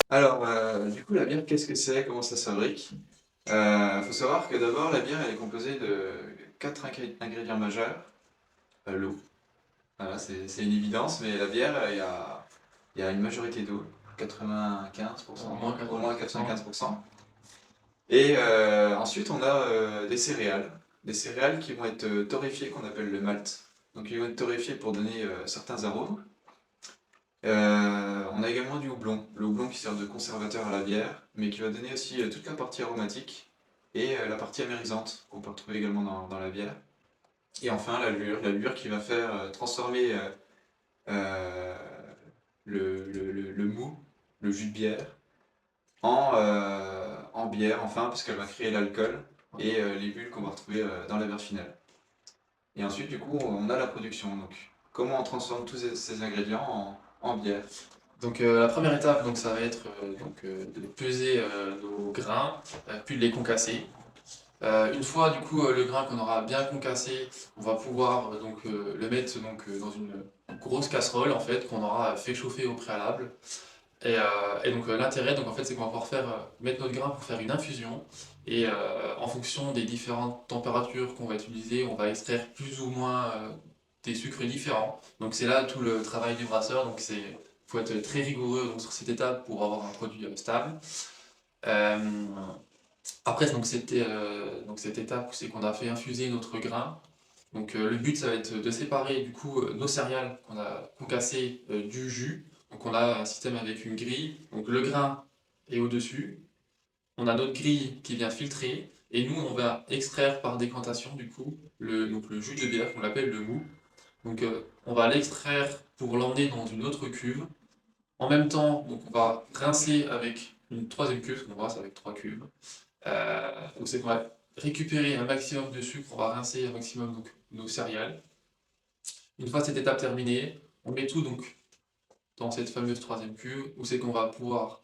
Alors, du coup, la bière, qu'est-ce que c'est? Comment ça se fabrique? Faut savoir que d'abord, la bière, elle est composée de quatre ingrédients majeurs. L'eau, voilà, c'est une évidence, mais la bière, il y a une majorité d'eau, Au 95%, moins au moins 95%. 95%. Et ensuite, on a des céréales qui vont être torréfiées, qu'on appelle le malt. Donc, ils vont être torréfiés pour donner certains arômes. On a également du houblon. Le houblon qui sert de conservateur à la bière, mais qui va donner aussi toute la partie aromatique et la partie amérisante qu'on peut retrouver également dans la bière. Et enfin la levure qui va faire transformer euh, le mou, le jus de bière, en bière, enfin, parce qu'elle va créer l'alcool et les bulles qu'on va retrouver dans la bière finale. Et ensuite, du coup, on a la production. Donc, comment on transforme tous ces ingrédients en bière? Donc la première étape, donc, ça va être de peser nos grains, puis de les concasser. Une fois du coup le grain qu'on aura bien concassé, on va pouvoir le mettre dans une grosse casserole en fait qu'on aura fait chauffer au préalable. L'intérêt donc en fait c'est qu'on va pouvoir mettre notre grain pour faire une infusion et en fonction des différentes températures qu'on va utiliser, on va extraire plus ou moins des sucres différents. Donc c'est là tout le travail du brasseur. Donc c'est faut être très rigoureux donc, sur cette étape pour avoir un produit stable. Euh, Après, donc cette étape, c'est qu'on a fait infuser notre grain. Donc le but, ça va être de séparer du coup nos céréales qu'on a concassées du jus. Donc on a un système avec une grille. Donc le grain est au-dessus. On a notre grille qui vient filtrer. Et nous, on va extraire par décantation du coup le jus de bière qu'on appelle le mou. Donc on va l'extraire pour l'emmener dans une autre cuve. En même temps, donc on va rincer avec une troisième cuve, parce qu'on brasse avec trois cuves. Donc c'est qu'on va récupérer un maximum de sucre, on va rincer un maximum donc, nos céréales. Une fois cette étape terminée, on met tout donc dans cette fameuse troisième cuve où c'est qu'on va pouvoir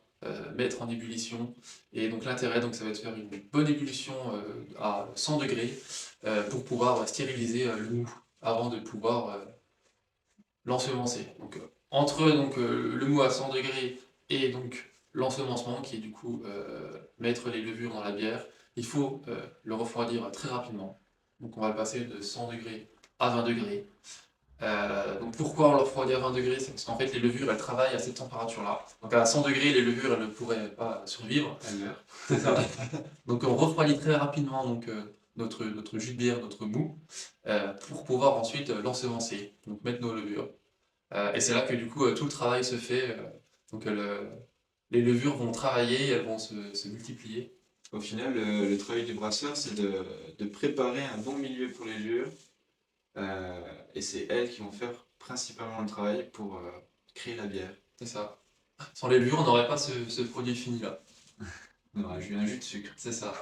mettre en ébullition. Et donc l'intérêt, donc, ça va être de faire une bonne ébullition à 100 degrés pour pouvoir stériliser le mou avant de pouvoir l'ensemencer. Donc entre le mou à 100 degrés et donc l'ensemencement qui est du coup mettre les levures dans la bière, il faut le refroidir très rapidement. Donc on va le passer de 100 degrés à 20 degrés. Donc pourquoi on le refroidit à 20 degrés? C'est parce qu'en fait les levures elles travaillent à cette température-là. Donc à 100 degrés les levures elles ne pourraient pas survivre. Elle meurt. C'est ça. Donc on refroidit très rapidement notre jus de bière, notre mou, pour pouvoir ensuite l'ensemencer, donc mettre nos levures. Et c'est là que du coup tout le travail se fait. Donc les levures vont travailler, elles vont se multiplier. Au final, le travail du brasseur, c'est de préparer un bon milieu pour les levures, et c'est elles qui vont faire principalement le travail pour créer la bière. C'est ça. Sans les levures, on n'aurait pas ce produit fini là. On aura un jus de sucre. C'est ça.